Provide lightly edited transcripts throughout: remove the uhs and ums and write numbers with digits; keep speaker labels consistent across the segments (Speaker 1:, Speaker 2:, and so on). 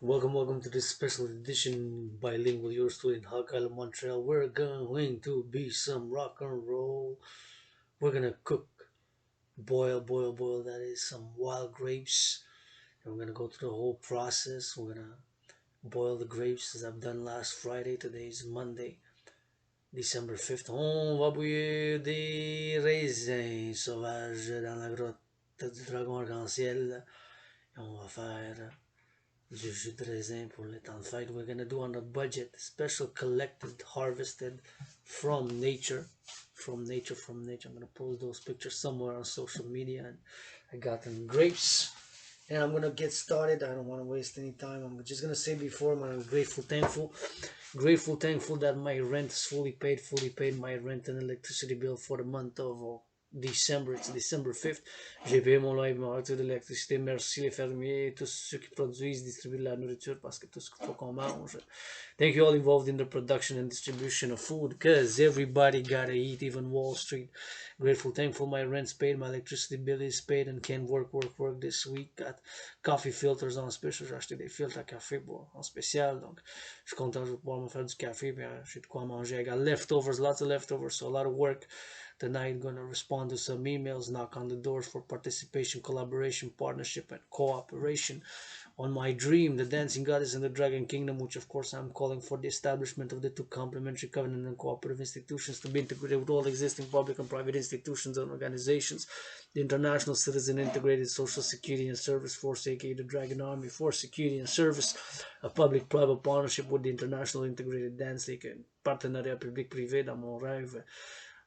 Speaker 1: Welcome to this special edition bilingual your student Hakal Montreal. We're going to be some rock and roll. We're gonna cook, boil. That is some wild grapes, and we're gonna go through the whole process. We're gonna boil the grapes as I've done last Friday. Today is Monday, December 5th. On va bouillir des raisins sauvages dans la grotte du dragon arc-en-ciel. Et on va faire du jus de raisin pour le temps de fête. We're gonna do on a budget, special collected, harvested from nature. From nature. I'm gonna post those pictures somewhere on social media. And I got them grapes. And I'm gonna get started. I don't want to waste any time. I'm just gonna say before I'm grateful, thankful that my rent is fully paid my rent and electricity bill for the month of December. It's December 5th. J'ai payé mon loyer et ma facture d'électricité. Merci les fermiers, tous ceux qui produisent, distribuent de la nourriture parce que tout ce qu'il faut qu'on mange. Thank you all involved in the production and distribution of food because everybody gotta eat, even Wall Street. Grateful, thankful my rent's paid, my electricity bill is paid and can work this week. Got coffee filters on special. J'ai acheté des filtres à café en spécial. Donc, je suis content, je vais pouvoir me faire du café. J'ai de quoi manger. I got leftovers, lots of leftovers, so a lot of work. Tonight, gonna respond to some emails, knock on the doors for participation, collaboration, partnership, and cooperation on my dream, the dancing goddess and the dragon kingdom, which of course I'm calling for the establishment of the two complementary covenant and cooperative institutions to be integrated with all existing public and private institutions and organizations. The International Citizen Integrated Social Security and Service Force, aka the Dragon Army for Security and Service, a public-private partnership with the International Integrated Dance League, un partenariat public-privé dans mon rêve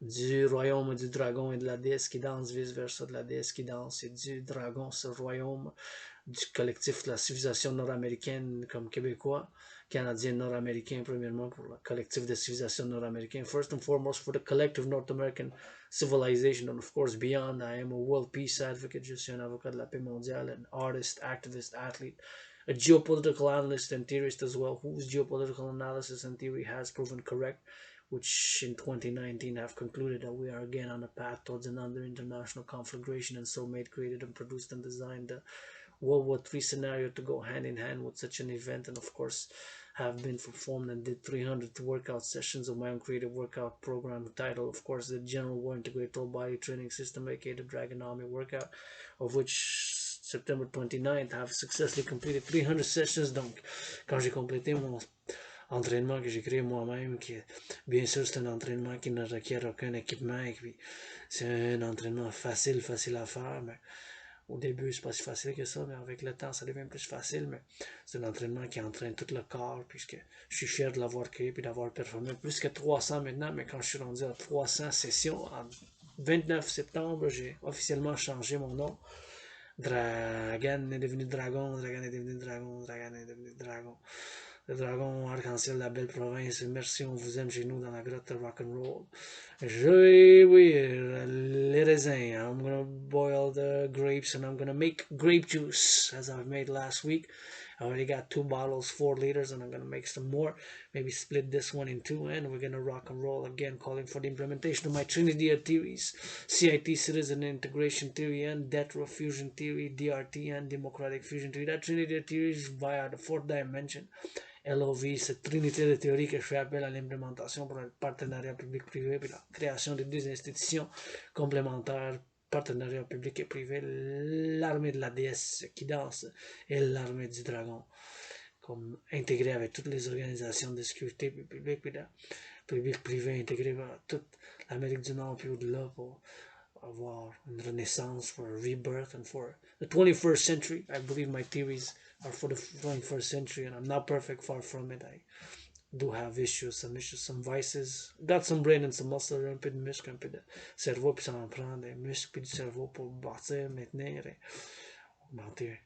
Speaker 1: du royaume du dragon et de la déesse qui danse, vice-versa de la déesse qui danse et du dragon, ce royaume du collectif de la civilisation nord-américaine comme québécois, canadien nord-américain premièrement pour le collectif de civilisation nord-américaine, first and foremost for the collective North American civilization and of course beyond. I am a world peace advocate, je suis un avocat de la paix mondiale, an artist, activist, athlete, a geopolitical analyst and theorist as well, whose geopolitical analysis and theory has proven correct, which in 2019 have concluded that we are again on a path towards another international conflagration, and so made, created, and produced and designed the World War III scenario to go hand in hand with such an event, and of course have been performed and did 300 workout sessions of my own creative workout program titled, of course, the General War Integrated Total Body Training System, aka the Dragon Army workout, of which September 29th have successfully completed 300 sessions. Donc, quand j'ai complété mon entraînement que j'ai créé moi-même, qui bien sûr c'est un entraînement qui ne requiert aucun équipement et puis c'est un entraînement facile à faire, mais au début c'est pas si facile que ça, mais avec le temps ça devient plus facile, mais c'est un entraînement qui entraîne tout le corps, puisque je suis fier de l'avoir créé puis d'avoir performé plus que 300 maintenant, mais quand je suis rendu à 300 sessions, en 29 septembre, j'ai officiellement changé mon nom. Dragan est devenu dragon, Dragan est devenu dragon, Dragan est devenu dragon. Le dragon arc-en-ciel de la belle province, merci, on vous aime chez nous dans la grotte rock'n'roll. Oui, les raisins. I'm gonna boil the grapes and I'm gonna make grape juice as I've made last week. I already got 2 bottles, 4 liters, and I'm gonna make some more. Maybe split this one in 2, and we're gonna rock and roll again, calling for the implementation of my Trinity of theories: CIT, Citizen Integration Theory, and Death Fusion Theory, DRT, and Democratic Fusion Theory. That Trinity of theories via the 4th dimension. LOV, cette trinité de théories que je fais appel à l'implémentation pour le partenariat public-privé et la création de 2 institutions complémentaires, partenariat public et privé, l'armée de la déesse qui danse et l'armée du dragon, comme intégré avec toutes les organisations de sécurité public-privé intégrées par toute l'Amérique du Nord puis au-delà pour avoir une renaissance, for a rebirth, and for the 21st century. I believe my theories are for the 21st century, and I'm not perfect, far from it. I do have issues, some vices. Got some brain and some muscle, un peu de muscle, un peu de cerveau, puis ça en prend des muscles puis du cerveau pour bâtir, maintenir et augmenter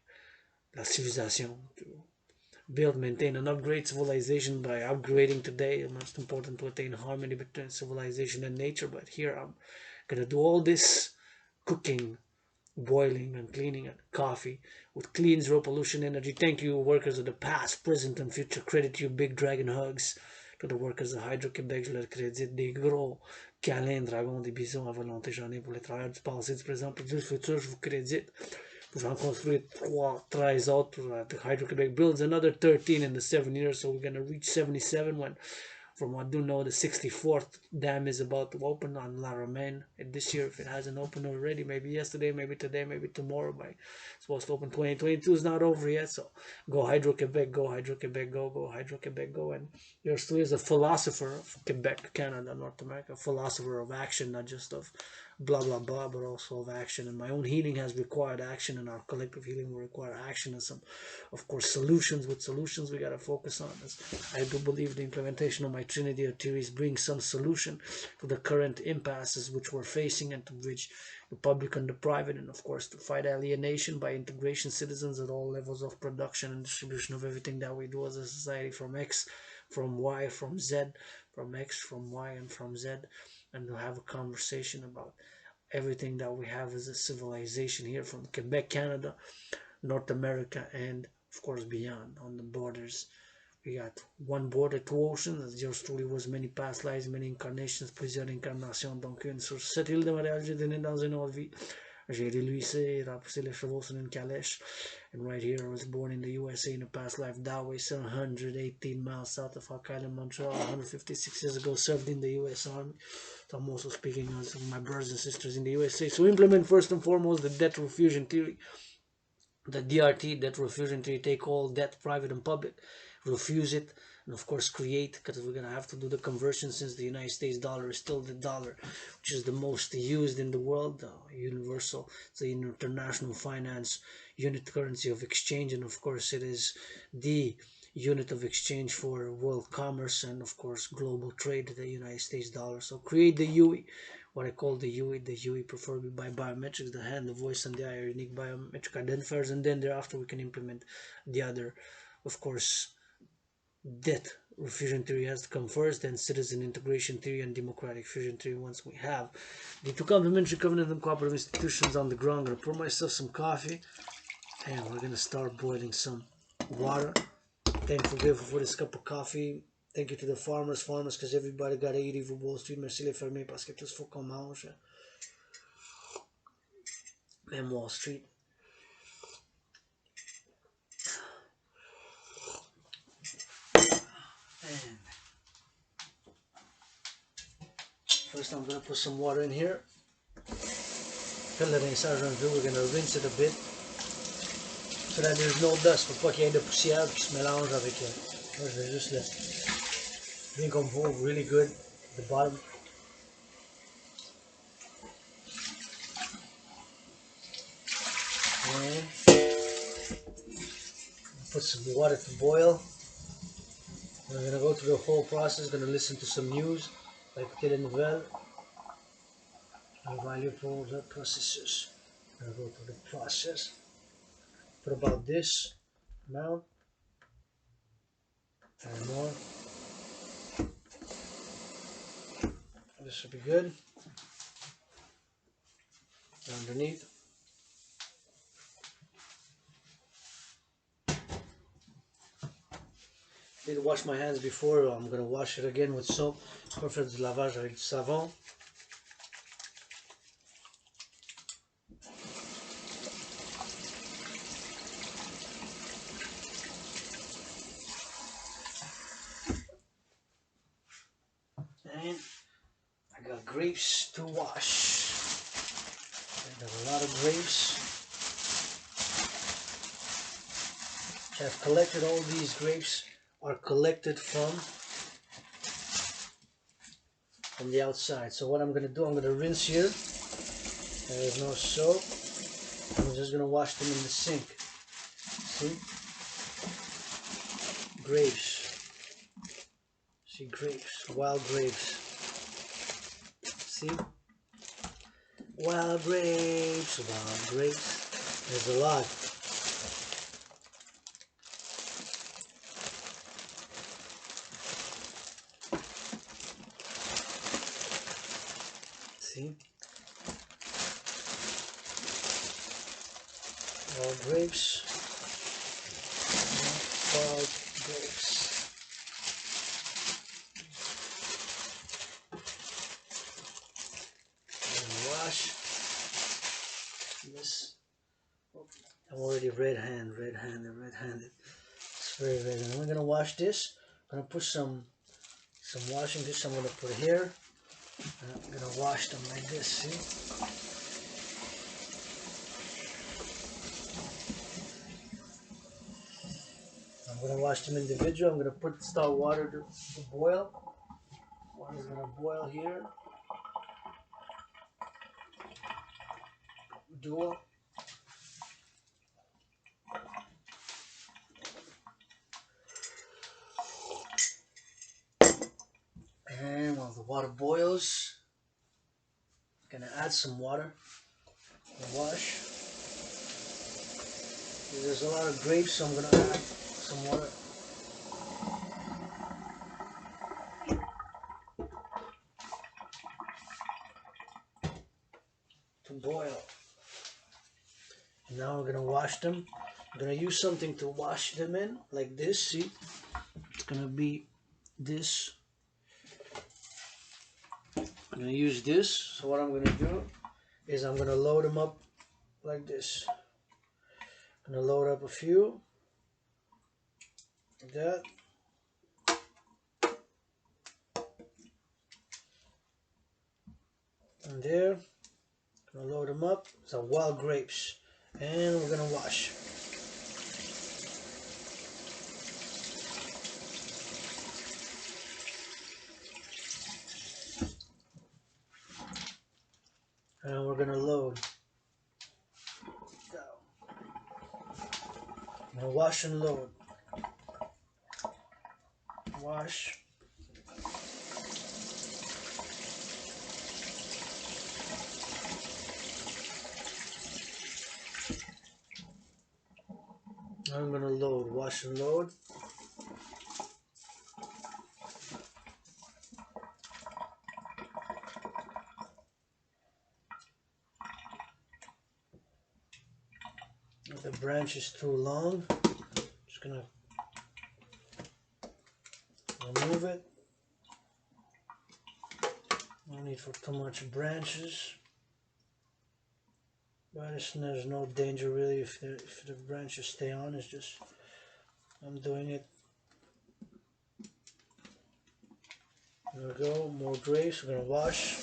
Speaker 1: la civilisation. To build, maintain, and upgrade civilization by upgrading today. Most important to attain harmony between civilization and nature. But here I'm gonna do all this cooking, boiling, and cleaning, and coffee with clean zero pollution energy. Thank you, workers of the past, present, and future. Credit you, big dragon hugs. To the workers of Hydro-Québec, je leur crédite des gros câlins, dragons, des bisons à volonté. J'en ai pour les travailleurs du passé, du présent, et du futur. Je vous crédite Pour en construire 13 autres. Hydro-Québec builds another 13 in the 7 years, so we're going to reach 77 when, from what I do know, the 64th dam is about to open on La Romaine this year. If it hasn't opened already, maybe yesterday, maybe today, maybe tomorrow. It's supposed to open 2022 is not over yet, so go Hydro-Québec, go Hydro-Québec, go Hydro-Québec, go. And yours truly is a philosopher of Quebec, Canada, North America, a philosopher of action, not just of blah blah blah, but also of action. And my own healing has required action, and our collective healing will require action and some, of course, solutions. With solutions we got to focus on, as I do believe the implementation of my Trinity of theories brings some solution to the current impasses which we're facing, and to bridge the public and the private, and of course to fight alienation by integration citizens at all levels of production and distribution of everything that we do as a society, from X, from Y, from Z, from X, from Y, and from Z, and to have a conversation about everything that we have as a civilization here from Quebec, Canada, North America, and of course beyond on the borders. We got one border, two oceans, as yours truly was many past lives, many incarnations, plusieurs incarnations. Donc sur cette île de Montréal, j'ai donné dans une autre vie. J'ai reluissé, repoussé les chevaux sur une calèche. And right here, I was born in the USA in a past life, that way, 718 miles south of Hawk Island, Montreal. 156 years ago, served in the US Army. So I'm also speaking of my brothers and sisters in the USA. So implement first and foremost the debt refusion theory. The DRT, debt refusion theory, take all debt, private and public, refuse it, and of course create, because we're going to have to do the conversion, since the United States dollar is still the dollar, which is the most used in the world, universal. It's the international finance unit currency of exchange, and of course it is the unit of exchange for world commerce and of course global trade, the United States dollar. So create the UE, what I call the UE preferably by biometrics, the hand, the voice, and the eye are unique biometric identifiers, and then thereafter we can implement the other, of course. Debt refusion theory has to come first, then citizen integration theory and democratic fusion theory. Once we have the two complementary covenant and cooperative institutions on the ground, I'm going to pour myself some coffee, and we're going to start boiling some water. Thankful, grateful for this cup of coffee. Thank you to the farmers, because everybody got to eat for Wall Street. Merci les fermiers, parce que tous faut qu'on mange. Même Wall Street. And first I'm going to put some water in here. We're going to rinse it a bit so that there's no dust, pour pas qu'il y ait de poussière qui se mélange avec moi je vais juste le bien comme faut, really good at the bottom. And put some water to boil. And I'm going to go through the whole process, going to listen to some news, écouter les nouvelles. On va aller pour le processus. I'm going to go through the process. Put about this amount and more. This should be good. Underneath. I did wash my hands before. I'm going to wash it again with soap. Je vais faire du lavage avec du savon. And I got grapes to wash. I got a lot of grapes. I've collected all these grapes are collected from the outside. So what I'm going to do, I'm going to rinse here. There's no soap. I'm just going to wash them in the sink. See? Grapes. See, grapes. Wild grapes. See? Wild grapes. Wild grapes. There's a lot. See? Wild grapes. Wild grapes. And wash this. Okay. red-handed. It's very red. And we're gonna wash this. I'm gonna put some washing dish. I'm gonna put here. And I'm gonna wash them like this. See? I'm gonna wash them individually. I'm gonna start water to boil. Water's gonna boil here. Dual. And while the water boils, I'm gonna add some water to wash. There's a lot of grapes, so I'm gonna add some water. To boil. And now we're gonna wash them. I'm gonna use something to wash them in, like this. See, it's gonna be this. I'm gonna use this. So what I'm gonna do is I'm gonna load them up like this. I'm gonna load up a few, like that. And there, gonna load them up. Some wild grapes, and we're gonna wash. And we're gonna load. I'm gonna wash and load. Wash. I'm gonna load, wash and load. If the branch is too long, just gonna remove it. No need for too much branches. But there's no danger really if the branches stay on. It's just I'm doing it. There we go. More grapes. We're gonna wash.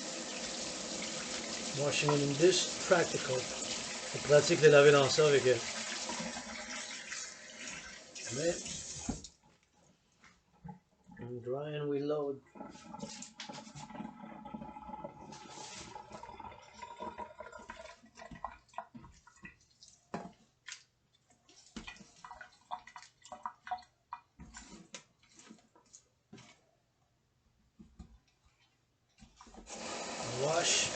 Speaker 1: Washing it in this practical.
Speaker 2: C'est pratique de laver dans ça avec.
Speaker 1: And dry and we load. Wash.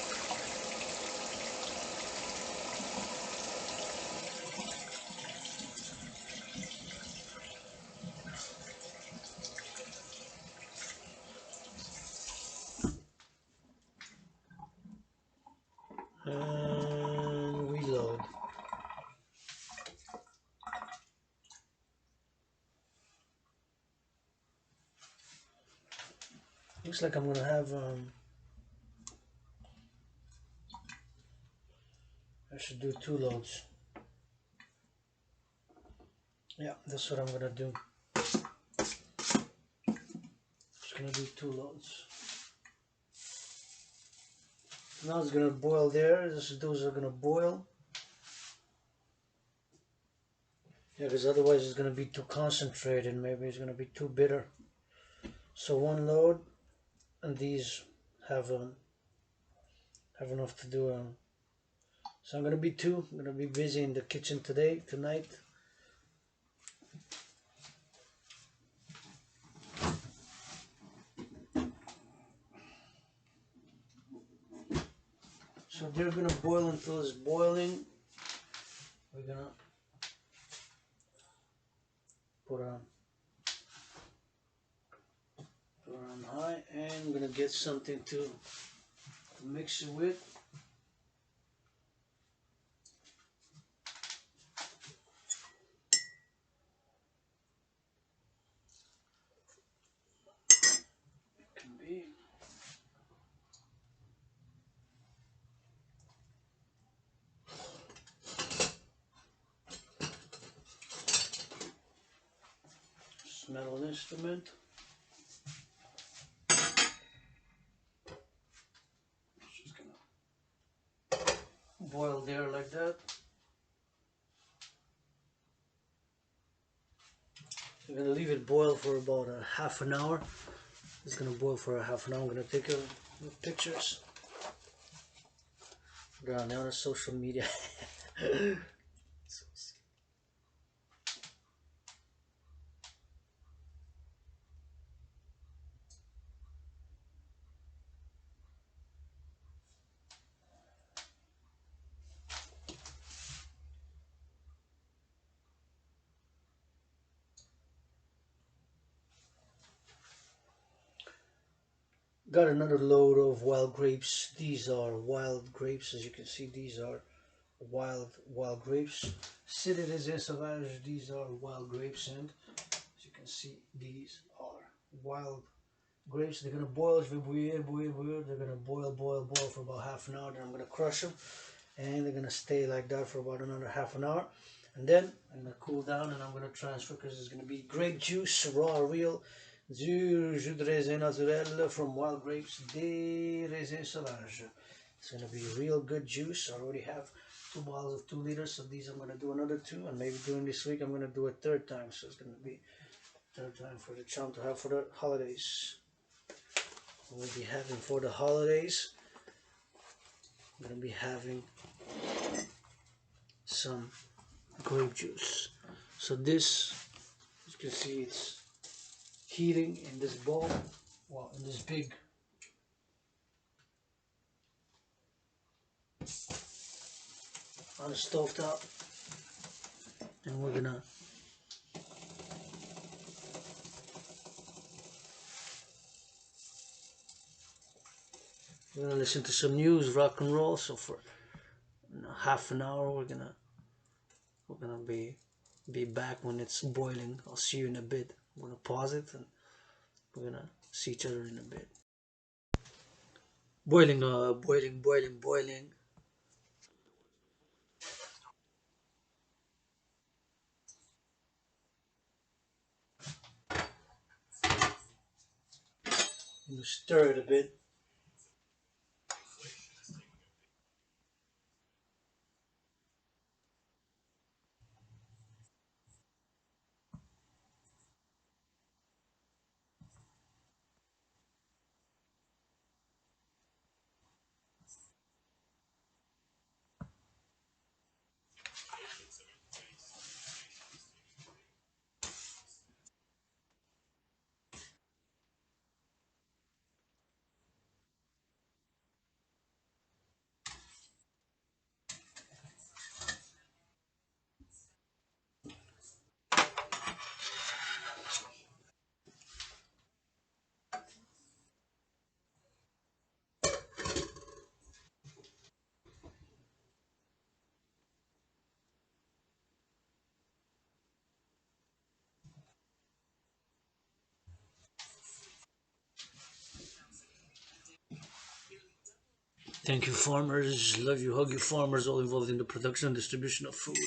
Speaker 1: And reload. Looks like I'm gonna have I should do 2 loads. Yeah, that's what I'm gonna do. Just gonna do 2 loads. Now it's gonna boil there. Those are gonna boil. Yeah, because otherwise it's gonna be too concentrated. Maybe it's gonna be too bitter. So 1 load, and these have enough to do. So I'm gonna be 2. I'm gonna be busy in the kitchen tonight. So they're gonna boil until it's boiling. We're gonna put on high, and I'm gonna get something to mix it with. Can be. metal instrument. Just gonna boil there like that. We're gonna leave it boil for about a half an hour. It's gonna boil for a half an hour. I'm gonna take pictures. Put it on the other social media. Got another load of wild grapes. These are wild grapes, as you can see. These are wild grapes. C'est des raisins sauvages. These are wild grapes, and as you can see, these are wild grapes. They're gonna boil. Je vais bouillir, bouillir, bouillir. They're gonna boil for about half an hour. Then I'm gonna crush them, and they're gonna stay like that for about another half an hour. And then I'm gonna cool down, and I'm gonna transfer because it's gonna be grape juice, raw, real. Du jus de raisin naturel from wild grapes, des raisins sauvages. It's gonna be real good juice. I already have 2 bottles of 2 liters, so these I'm gonna do another 2, and maybe during this week I'm gonna do a third time. So it's gonna be third time for the chum to have for the holidays. We'll be having for the holidays. I'm gonna be having some grape juice. So this, as you can see, it's heating in this bowl, well, in this big on the stove top, and we're gonna listen to some news, rock and roll. So for half an hour, we're gonna be back when it's boiling. I'll see you in a bit. I'm gonna pause it, and we're gonna see each other in a bit. Boiling, boiling. You stir it a bit. Thank you, farmers. Love you, hug you, farmers, all involved in the production and distribution of food.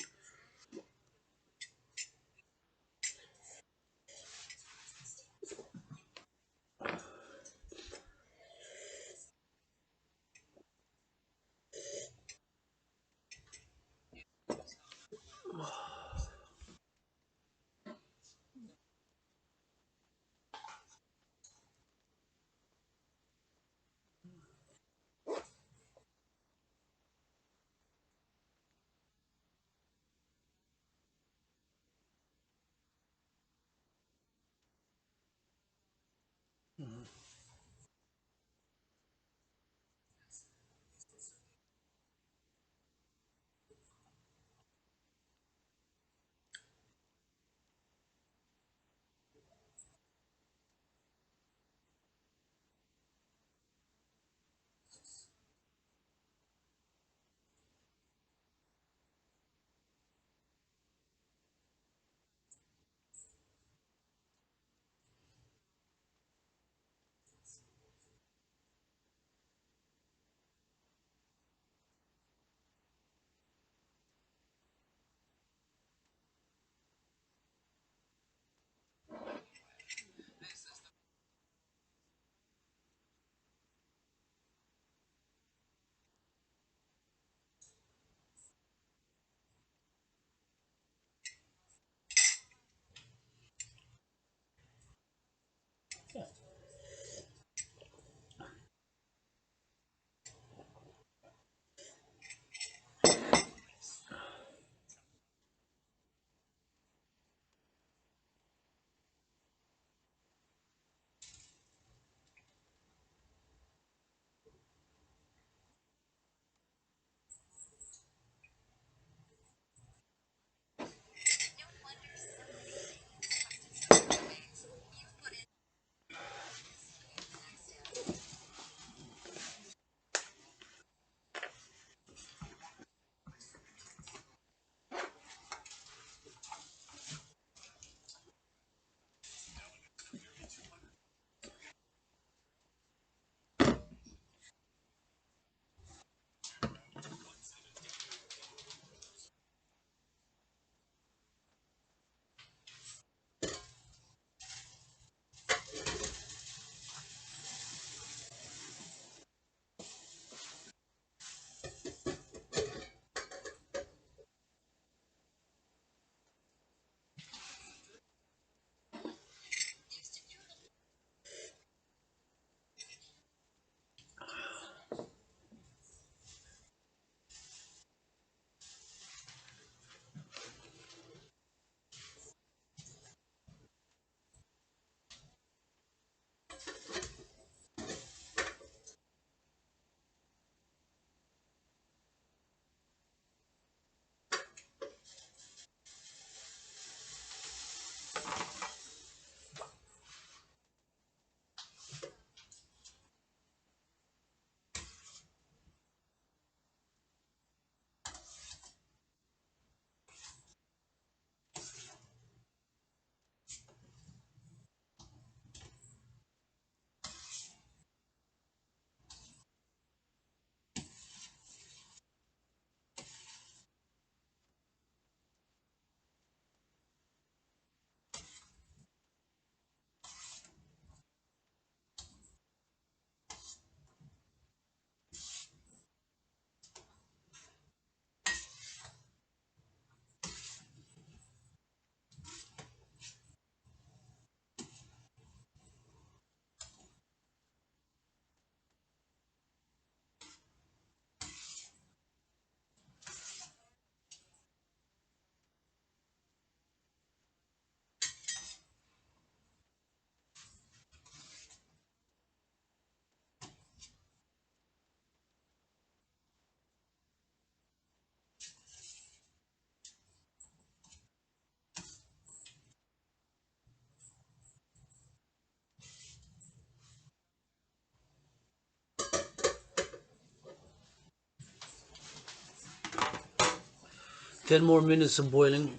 Speaker 1: 10 more minutes of boiling.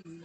Speaker 3: More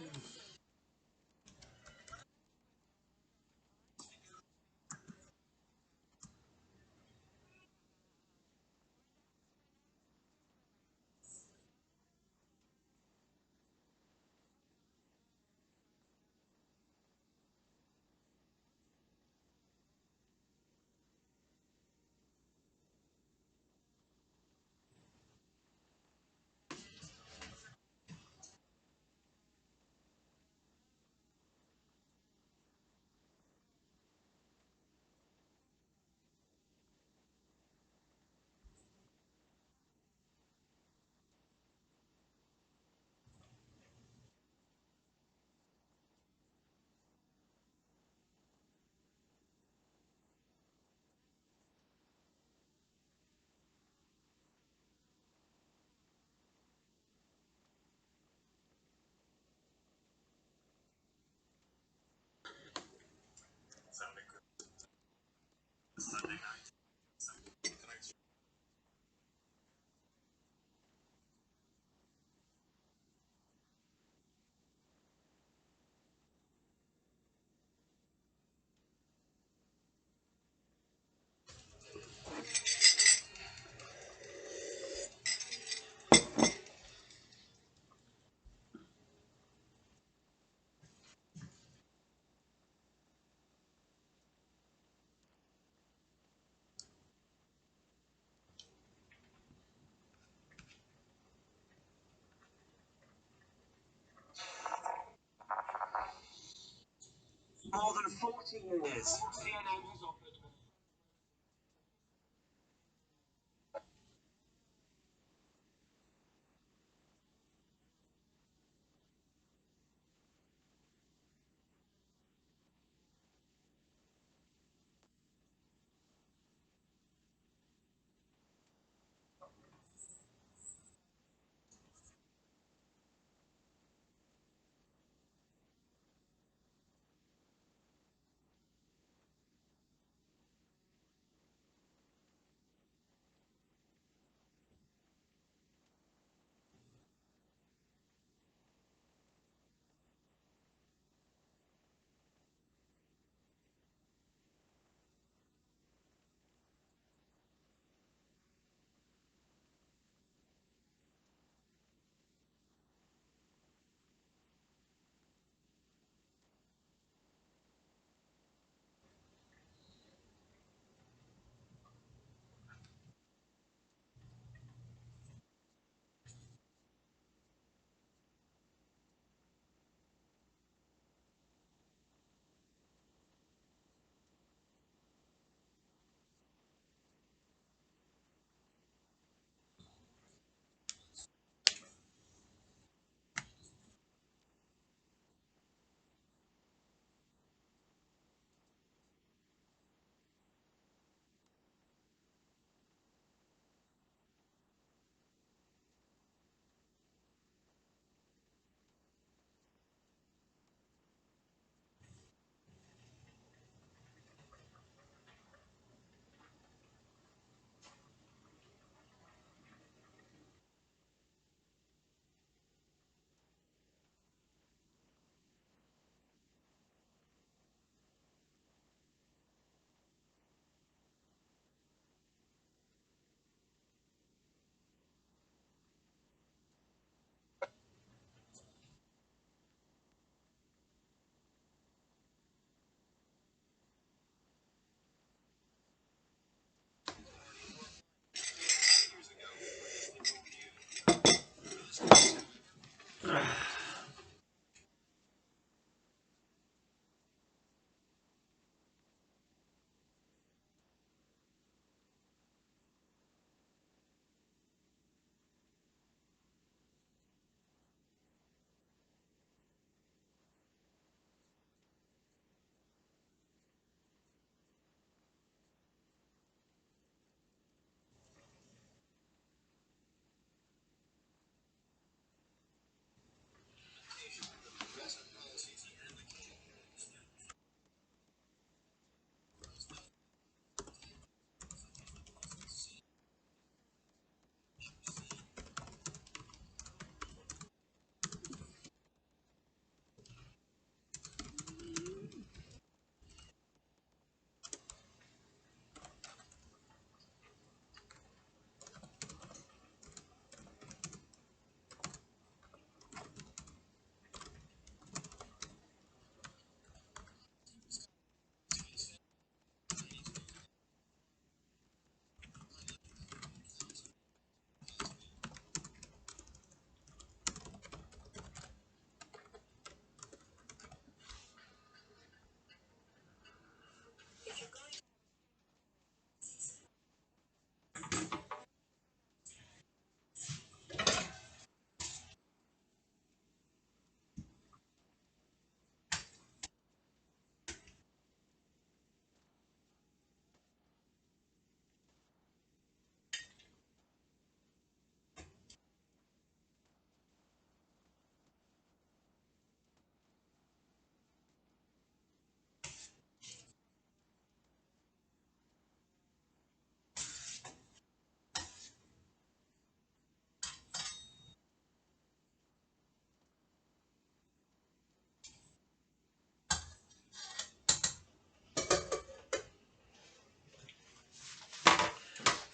Speaker 3: than 40 years.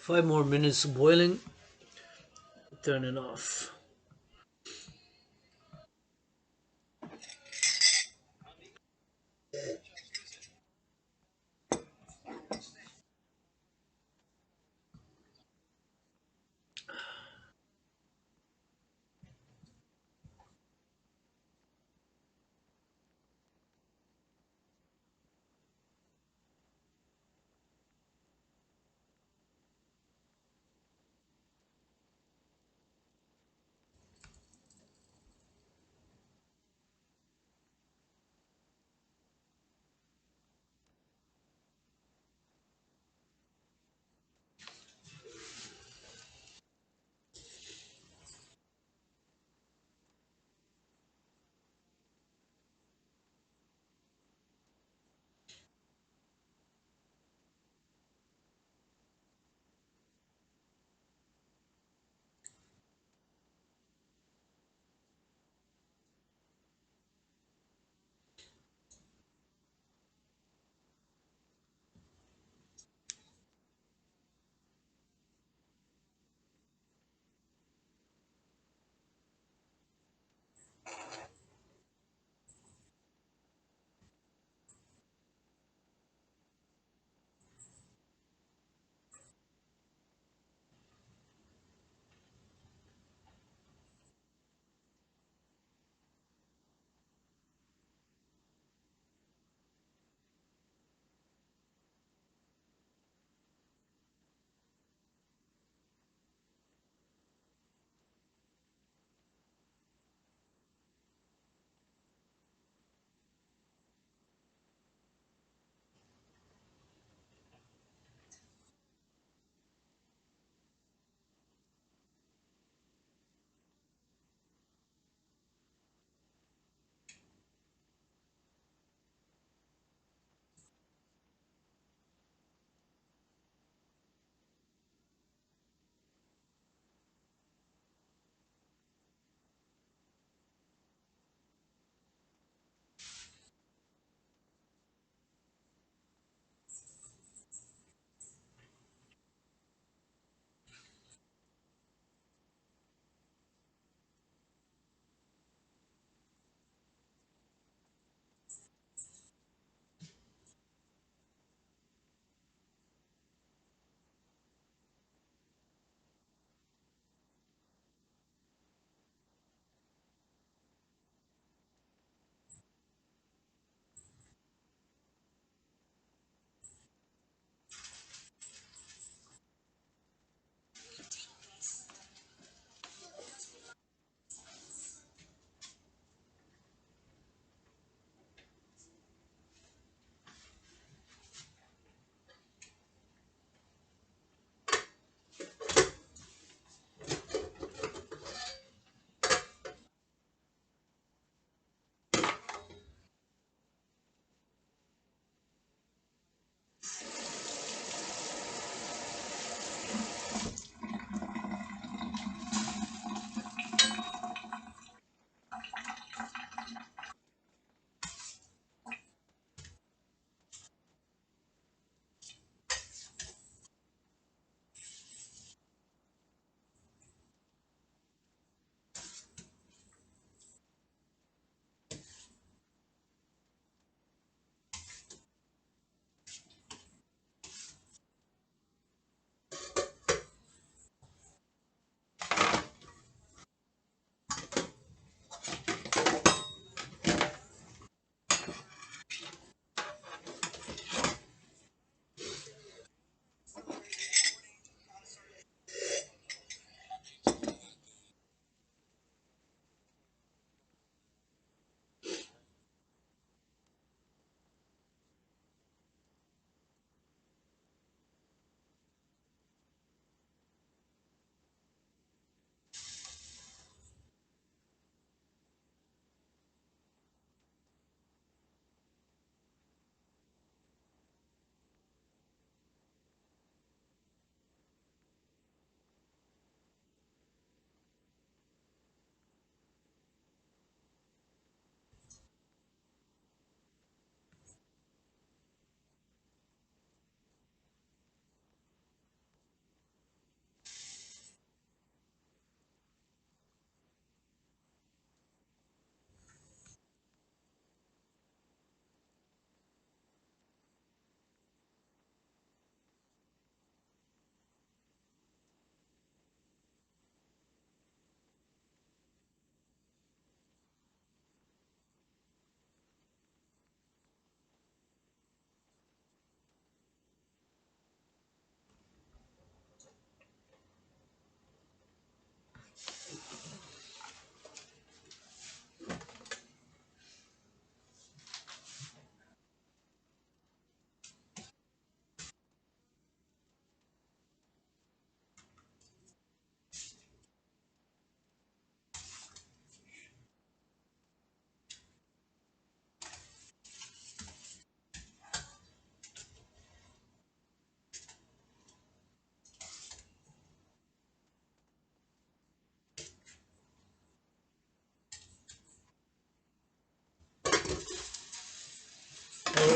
Speaker 1: 5 more minutes boiling. Turn it off.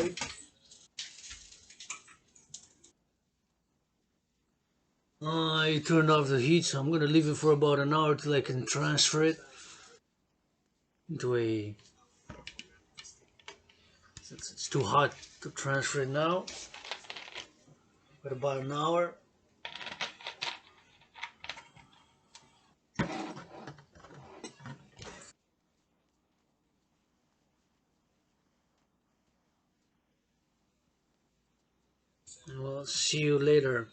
Speaker 2: quick.
Speaker 1: I turned off the heat, so I'm gonna leave it for about an hour till I can transfer it into a. Since it's too hot to transfer it now. Got about an hour. And we'll see you later.